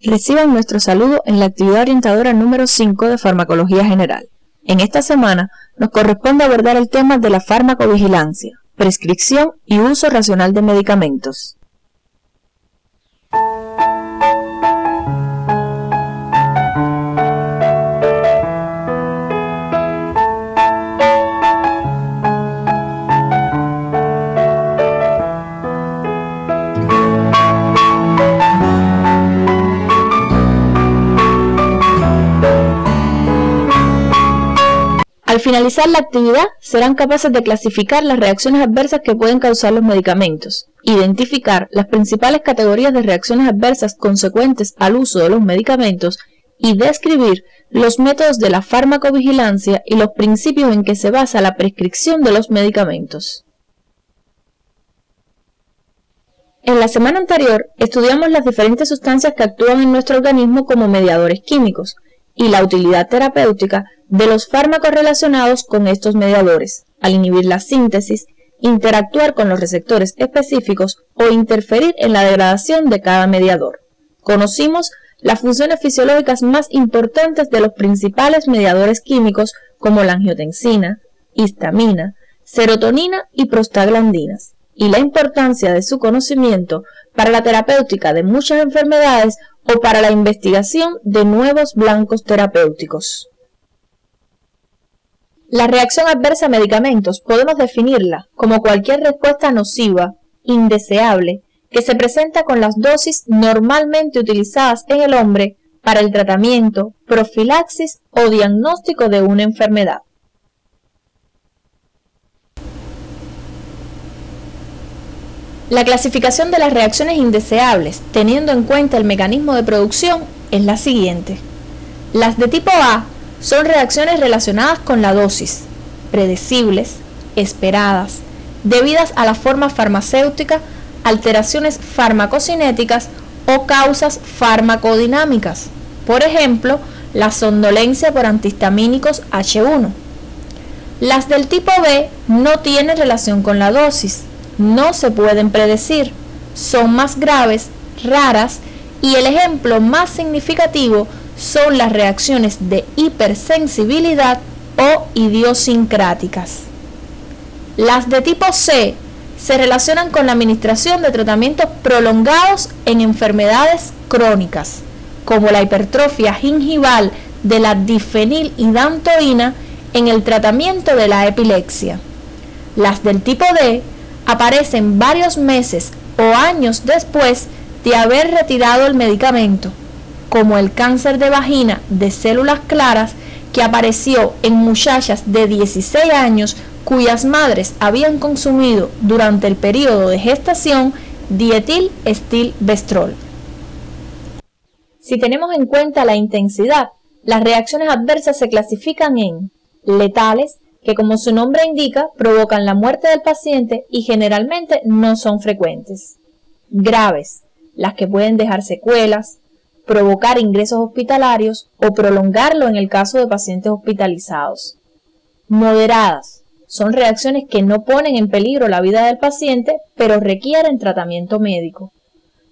Reciban nuestro saludo en la actividad orientadora número 5 de Farmacología General. En esta semana nos corresponde abordar el tema de la farmacovigilancia, prescripción y uso racional de medicamentos. Al finalizar la actividad, serán capaces de clasificar las reacciones adversas que pueden causar los medicamentos, identificar las principales categorías de reacciones adversas consecuentes al uso de los medicamentos y describir los métodos de la farmacovigilancia y los principios en que se basa la prescripción de los medicamentos. En la semana anterior, estudiamos las diferentes sustancias que actúan en nuestro organismo como mediadores químicos y la utilidad terapéutica de los fármacos relacionados con estos mediadores, al inhibir la síntesis, interactuar con los receptores específicos o interferir en la degradación de cada mediador. Conocimos las funciones fisiológicas más importantes de los principales mediadores químicos como la angiotensina, histamina, serotonina y prostaglandinas, y la importancia de su conocimiento para la terapéutica de muchas enfermedades o para la investigación de nuevos blancos terapéuticos. La reacción adversa a medicamentos podemos definirla como cualquier respuesta nociva, indeseable, que se presenta con las dosis normalmente utilizadas en el hombre para el tratamiento, profilaxis o diagnóstico de una enfermedad. La clasificación de las reacciones indeseables, teniendo en cuenta el mecanismo de producción, es la siguiente. Las de tipo A son reacciones relacionadas con la dosis, predecibles, esperadas, debidas a la forma farmacéutica, alteraciones farmacocinéticas o causas farmacodinámicas, por ejemplo, la somnolencia por antihistamínicos H1. Las del tipo B no tienen relación con la dosis, no se pueden predecir, son más graves, raras y el ejemplo más significativo son las reacciones de hipersensibilidad o idiosincráticas. Las de tipo C se relacionan con la administración de tratamientos prolongados en enfermedades crónicas, como la hipertrofia gingival de la difenilhidantoína en el tratamiento de la epilepsia. Las del tipo D aparecen varios meses o años después de haber retirado el medicamento, como el cáncer de vagina de células claras que apareció en muchachas de 16 años cuyas madres habían consumido durante el periodo de gestación dietilestilbestrol. Si tenemos en cuenta la intensidad, las reacciones adversas se clasifican en letales, que como su nombre indica, provocan la muerte del paciente y generalmente no son frecuentes. Graves, las que pueden dejar secuelas, provocar ingresos hospitalarios o prolongarlo en el caso de pacientes hospitalizados. Moderadas, son reacciones que no ponen en peligro la vida del paciente, pero requieren tratamiento médico.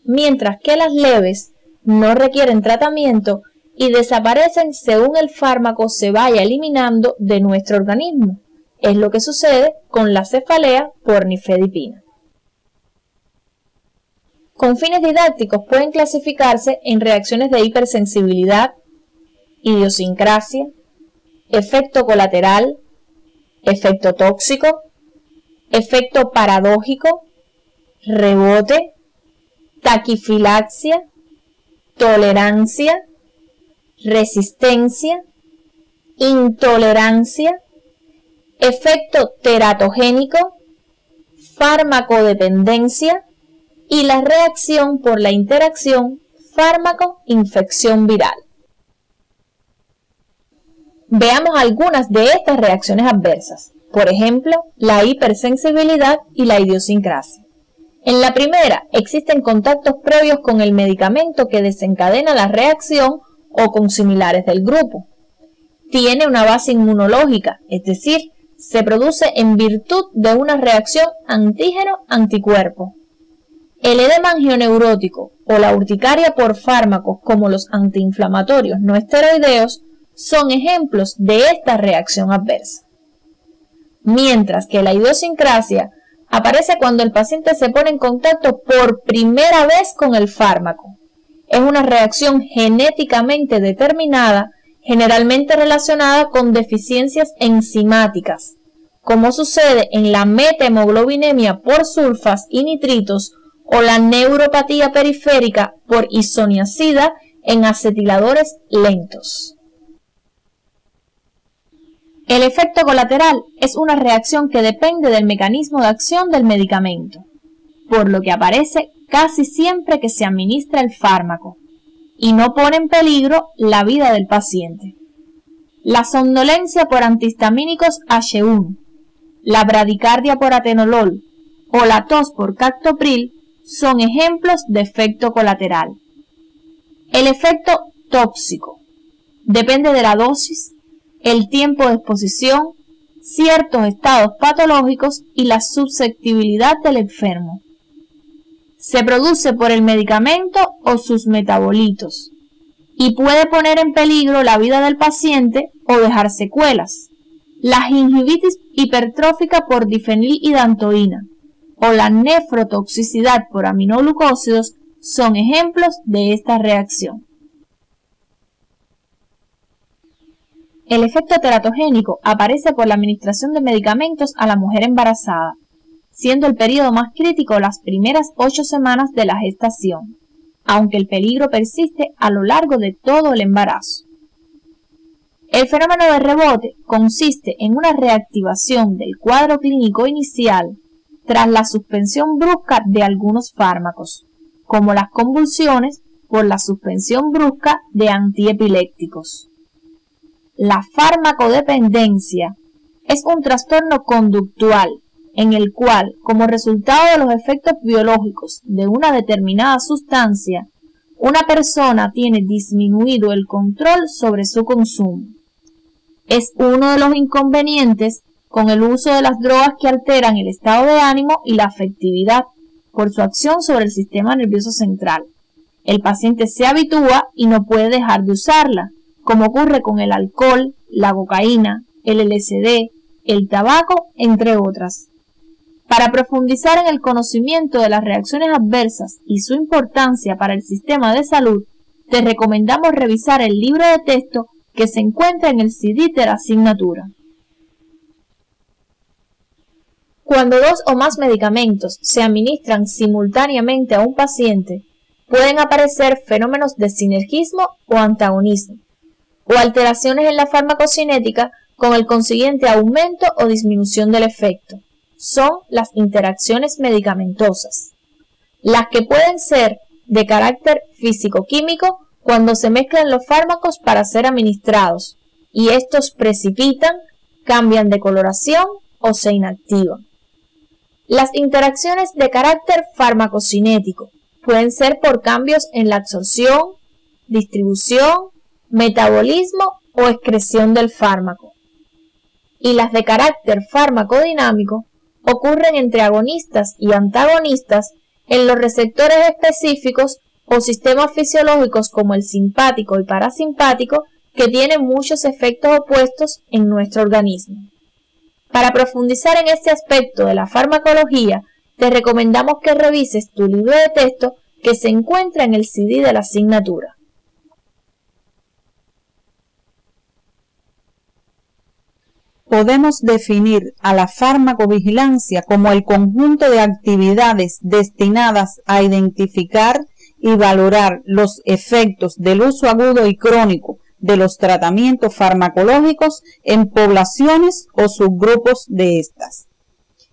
Mientras que las leves no requieren tratamiento y desaparecen según el fármaco se vaya eliminando de nuestro organismo. Es lo que sucede con la cefalea por nifedipina. Con fines didácticos pueden clasificarse en reacciones de hipersensibilidad, idiosincrasia, efecto colateral, efecto tóxico, efecto paradójico, rebote, taquifilaxia, tolerancia, resistencia, intolerancia, efecto teratogénico, farmacodependencia y la reacción por la interacción fármaco-infección viral. Veamos algunas de estas reacciones adversas, por ejemplo, la hipersensibilidad y la idiosincrasia. En la primera, existen contactos previos con el medicamento que desencadena la reacción o con similares del grupo. Tiene una base inmunológica, es decir, se produce en virtud de una reacción antígeno-anticuerpo. El edema angioneurótico o la urticaria por fármacos como los antiinflamatorios no esteroideos son ejemplos de esta reacción adversa. Mientras que la idiosincrasia aparece cuando el paciente se pone en contacto por primera vez con el fármaco. Es una reacción genéticamente determinada, generalmente relacionada con deficiencias enzimáticas, como sucede en la metahemoglobinemia por sulfas y nitritos o la neuropatía periférica por isoniazida en acetiladores lentos. El efecto colateral es una reacción que depende del mecanismo de acción del medicamento, por lo que aparece casi siempre que se administra el fármaco y no pone en peligro la vida del paciente. La somnolencia por antihistamínicos H1, la bradicardia por atenolol o la tos por captopril son ejemplos de efecto colateral. El efecto tóxico depende de la dosis, el tiempo de exposición, ciertos estados patológicos y la susceptibilidad del enfermo. Se produce por el medicamento o sus metabolitos y puede poner en peligro la vida del paciente o dejar secuelas. La gingivitis hipertrófica por difenilhidantoína o la nefrotoxicidad por aminoglucósidos son ejemplos de esta reacción. El efecto teratogénico aparece por la administración de medicamentos a la mujer embarazada, siendo el periodo más crítico las primeras 8 semanas de la gestación, aunque el peligro persiste a lo largo de todo el embarazo. El fenómeno de rebote consiste en una reactivación del cuadro clínico inicial tras la suspensión brusca de algunos fármacos, como las convulsiones por la suspensión brusca de antiepilépticos. La farmacodependencia es un trastorno conductual en el cual, como resultado de los efectos biológicos de una determinada sustancia, una persona tiene disminuido el control sobre su consumo. Es uno de los inconvenientes con el uso de las drogas que alteran el estado de ánimo y la afectividad por su acción sobre el sistema nervioso central. El paciente se habitúa y no puede dejar de usarla, como ocurre con el alcohol, la cocaína, el LSD, el tabaco, entre otras. Para profundizar en el conocimiento de las reacciones adversas y su importancia para el sistema de salud, te recomendamos revisar el libro de texto que se encuentra en el CD de la asignatura. Cuando 2 o más medicamentos se administran simultáneamente a un paciente, pueden aparecer fenómenos de sinergismo o antagonismo, o alteraciones en la farmacocinética con el consiguiente aumento o disminución del efecto. Son las interacciones medicamentosas, las que pueden ser de carácter físico-químico cuando se mezclan los fármacos para ser administrados, y estos precipitan, cambian de coloración o se inactivan. Las interacciones de carácter farmacocinético pueden ser por cambios en la absorción, distribución, metabolismo o excreción del fármaco. Y las de carácter farmacodinámico ocurren entre agonistas y antagonistas en los receptores específicos o sistemas fisiológicos como el simpático y parasimpático que tienen muchos efectos opuestos en nuestro organismo. Para profundizar en este aspecto de la farmacología, te recomendamos que revises tu libro de texto que se encuentra en el CD de la asignatura. Podemos definir a la farmacovigilancia como el conjunto de actividades destinadas a identificar y valorar los efectos del uso agudo y crónico de los tratamientos farmacológicos en poblaciones o subgrupos de estas,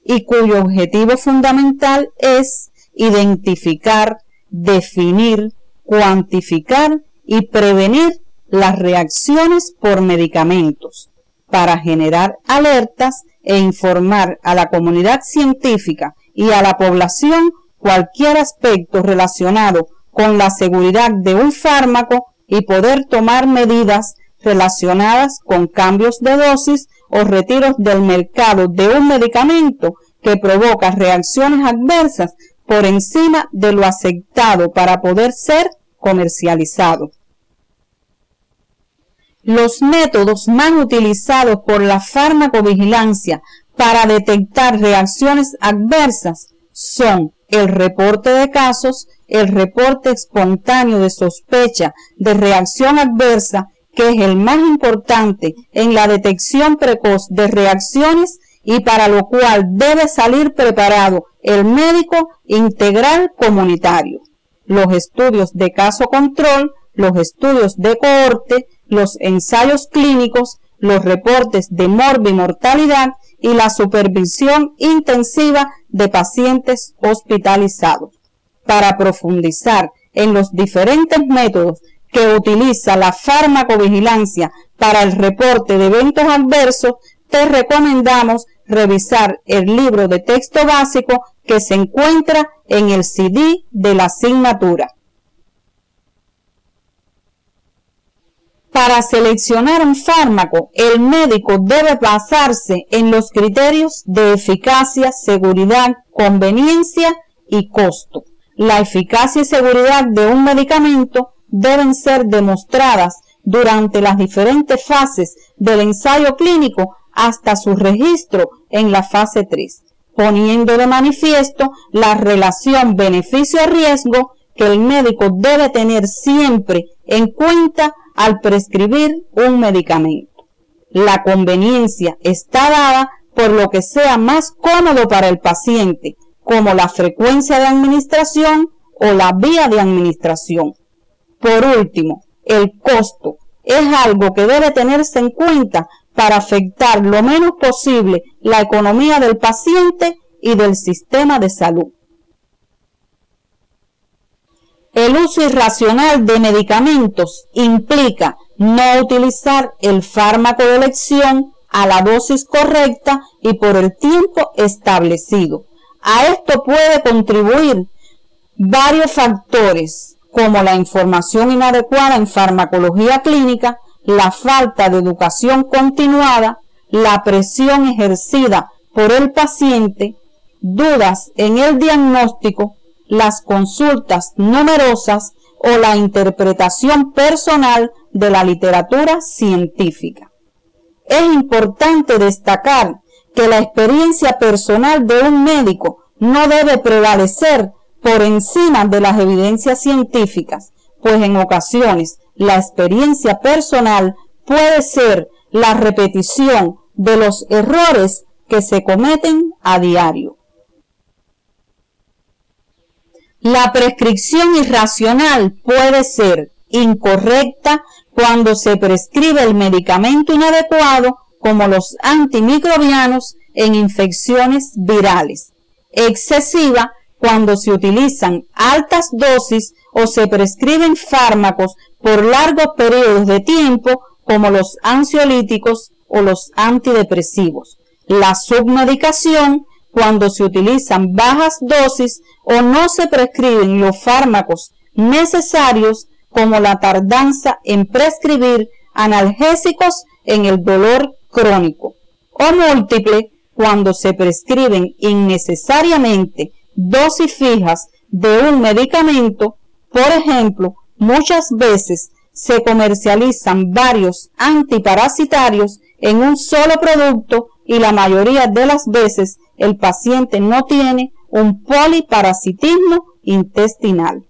y cuyo objetivo fundamental es identificar, definir, cuantificar y prevenir las reacciones por medicamentos, para generar alertas e informar a la comunidad científica y a la población cualquier aspecto relacionado con la seguridad de un fármaco y poder tomar medidas relacionadas con cambios de dosis o retiros del mercado de un medicamento que provoca reacciones adversas por encima de lo aceptado para poder ser comercializado. Los métodos más utilizados por la farmacovigilancia para detectar reacciones adversas son el reporte de casos, el reporte espontáneo de sospecha de reacción adversa, que es el más importante en la detección precoz de reacciones y para lo cual debe salir preparado el médico integral comunitario. Los estudios de caso control, los estudios de cohorte, los ensayos clínicos, los reportes de morbimortalidad y la supervisión intensiva de pacientes hospitalizados. Para profundizar en los diferentes métodos que utiliza la farmacovigilancia para el reporte de eventos adversos, te recomendamos revisar el libro de texto básico que se encuentra en el CD de la asignatura. Para seleccionar un fármaco, el médico debe basarse en los criterios de eficacia, seguridad, conveniencia y costo. La eficacia y seguridad de un medicamento deben ser demostradas durante las diferentes fases del ensayo clínico hasta su registro en la fase 3, poniendo de manifiesto la relación beneficio-riesgo que el médico debe tener siempre en cuenta al prescribir un medicamento. La conveniencia está dada por lo que sea más cómodo para el paciente, como la frecuencia de administración o la vía de administración. Por último, el costo es algo que debe tenerse en cuenta para afectar lo menos posible la economía del paciente y del sistema de salud. El uso irracional de medicamentos implica no utilizar el fármaco de elección a la dosis correcta y por el tiempo establecido. A esto puede contribuir varios factores, como la información inadecuada en farmacología clínica, la falta de educación continuada, la presión ejercida por el paciente, dudas en el diagnóstico, las consultas numerosas o la interpretación personal de la literatura científica. Es importante destacar que la experiencia personal de un médico no debe prevalecer por encima de las evidencias científicas, pues en ocasiones la experiencia personal puede ser la repetición de los errores que se cometen a diario. La prescripción irracional puede ser incorrecta cuando se prescribe el medicamento inadecuado, como los antimicrobianos en infecciones virales, excesiva cuando se utilizan altas dosis o se prescriben fármacos por largos periodos de tiempo, como los ansiolíticos o los antidepresivos. La submedicación cuando se utilizan bajas dosis o no se prescriben los fármacos necesarios, como la tardanza en prescribir analgésicos en el dolor crónico, o múltiple cuando se prescriben innecesariamente dosis fijas de un medicamento. Por ejemplo, muchas veces se comercializan varios antiparasitarios en un solo producto y la mayoría de las veces el paciente no tiene un poliparasitismo intestinal.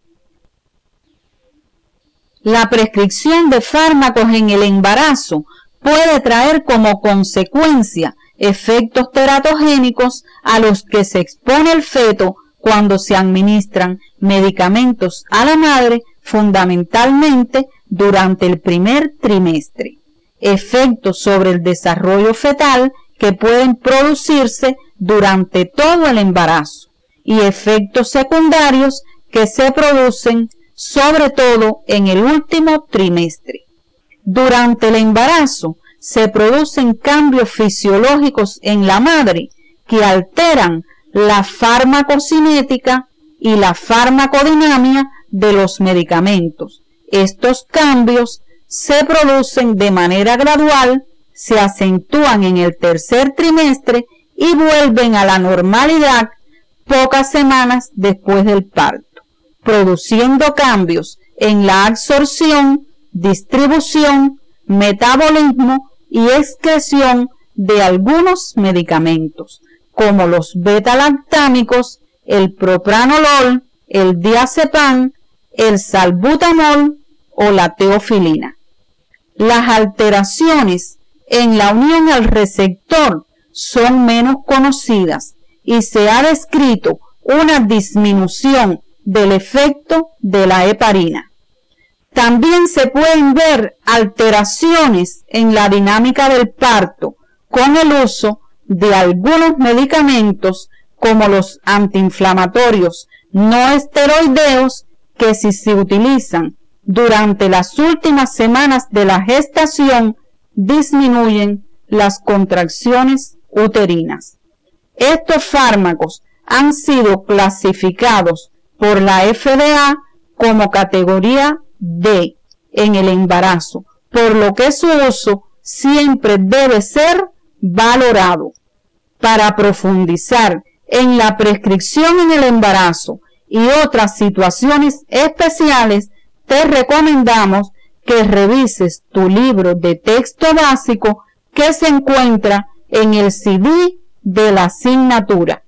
La prescripción de fármacos en el embarazo puede traer como consecuencia efectos teratogénicos a los que se expone el feto cuando se administran medicamentos a la madre, fundamentalmente durante el primer trimestre. Efectos sobre el desarrollo fetal que pueden producirse durante todo el embarazo y efectos secundarios que se producen sobre todo en el último trimestre. Durante el embarazo se producen cambios fisiológicos en la madre que alteran la farmacocinética y la farmacodinámica de los medicamentos. Estos cambios se producen de manera gradual, se acentúan en el tercer trimestre y vuelven a la normalidad pocas semanas después del parto, produciendo cambios en la absorción, distribución, metabolismo y excreción de algunos medicamentos, como los beta-lactámicos, el propranolol, el diazepam, el salbutamol o la teofilina. Las alteraciones en la unión al receptor son menos conocidas y se ha descrito una disminución del efecto de la heparina. También se pueden ver alteraciones en la dinámica del parto con el uso de algunos medicamentos como los antiinflamatorios no esteroideos que si se utilizan durante las últimas semanas de la gestación disminuyen las contracciones uterinas. Estos fármacos han sido clasificados por la FDA como categoría D en el embarazo, por lo que su uso siempre debe ser valorado. Para profundizar en la prescripción en el embarazo y otras situaciones especiales, te recomendamos que revises tu libro de texto básico que se encuentra en el CD de la asignatura.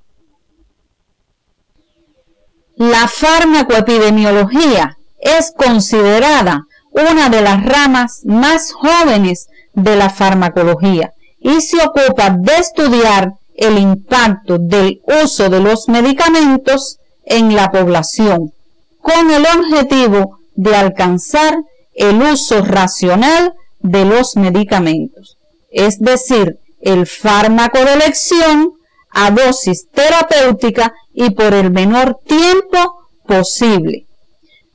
La farmacoepidemiología es considerada una de las ramas más jóvenes de la farmacología y se ocupa de estudiar el impacto del uso de los medicamentos en la población, con el objetivo de alcanzar el uso racional de los medicamentos, es decir, el fármaco de elección a dosis terapéutica y por el menor tiempo posible.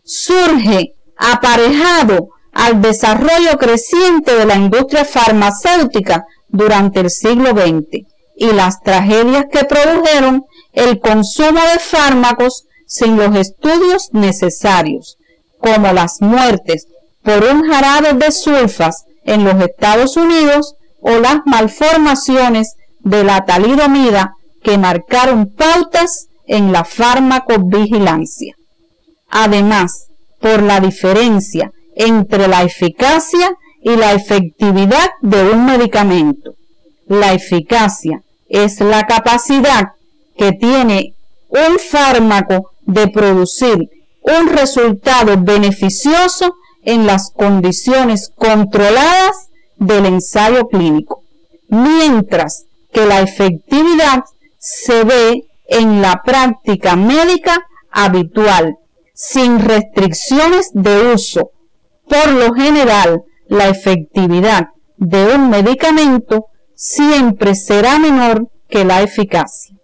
Surge aparejado al desarrollo creciente de la industria farmacéutica durante el siglo XX y las tragedias que produjeron el consumo de fármacos sin los estudios necesarios, como las muertes por un jarabe de sulfas en los Estados Unidos o las malformaciones de la talidomida que marcaron pautas en la farmacovigilancia. Además, por la diferencia entre la eficacia y la efectividad de un medicamento. La eficacia es la capacidad que tiene un fármaco de producir un resultado beneficioso en las condiciones controladas del ensayo clínico, mientras que la efectividad se ve en la práctica médica habitual, sin restricciones de uso. Por lo general, la efectividad de un medicamento siempre será menor que la eficacia.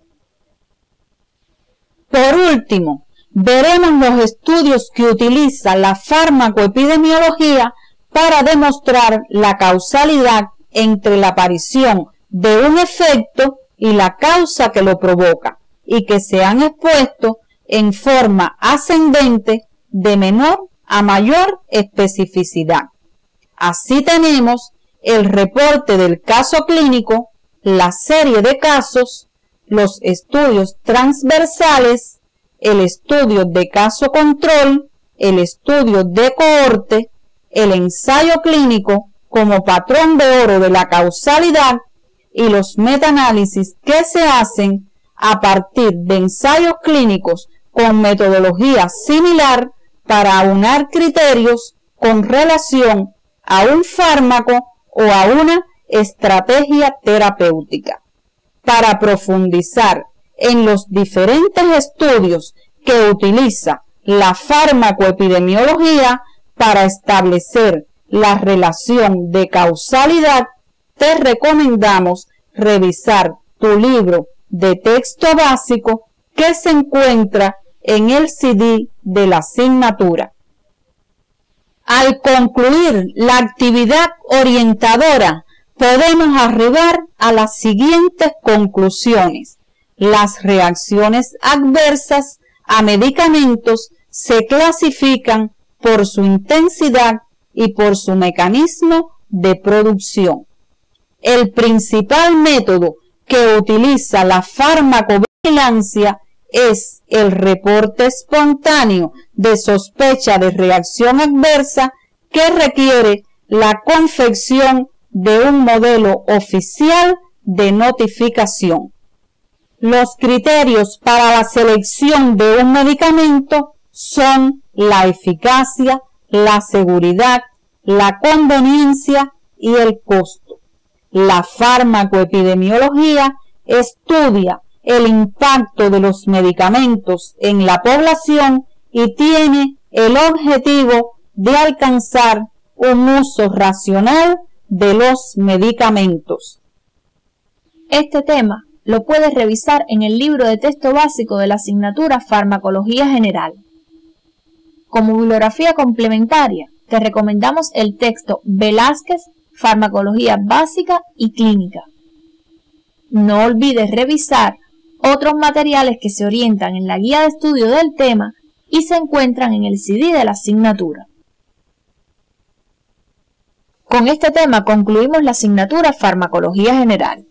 Por último, veremos los estudios que utiliza la farmacoepidemiología para demostrar la causalidad entre la aparición de un efecto y la causa que lo provoca, y que se han expuesto en forma ascendente de menor a mayor especificidad. Así tenemos el reporte del caso clínico, la serie de casos, los estudios transversales, el estudio de caso control, el estudio de cohorte, el ensayo clínico como patrón de oro de la causalidad y los metaanálisis que se hacen a partir de ensayos clínicos con metodología similar para aunar criterios con relación a un fármaco o a una estrategia terapéutica. Para profundizar en los diferentes estudios que utiliza la farmacoepidemiología para establecer la relación de causalidad, te recomendamos revisar tu libro de texto básico que se encuentra en el CD de la asignatura. Al concluir la actividad orientadora, podemos arribar a las siguientes conclusiones. Las reacciones adversas a medicamentos se clasifican por su intensidad y por su mecanismo de producción. El principal método que utiliza la farmacovigilancia es el reporte espontáneo de sospecha de reacción adversa que requiere la confección de un modelo oficial de notificación. Los criterios para la selección de un medicamento son la eficacia, la seguridad, la conveniencia y el costo. La farmacoepidemiología estudia el impacto de los medicamentos en la población y tiene el objetivo de alcanzar un uso racional de los medicamentos. Este tema lo puedes revisar en el libro de texto básico de la asignatura Farmacología General. Como bibliografía complementaria, te recomendamos el texto Velázquez, Farmacología Básica y Clínica. No olvides revisar otros materiales que se orientan en la guía de estudio del tema y se encuentran en el CD de la asignatura. Con este tema concluimos la asignatura Farmacología General,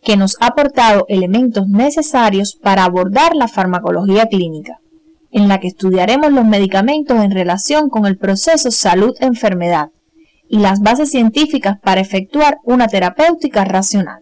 que nos ha aportado elementos necesarios para abordar la farmacología clínica, en la que estudiaremos los medicamentos en relación con el proceso salud-enfermedad y las bases científicas para efectuar una terapéutica racional.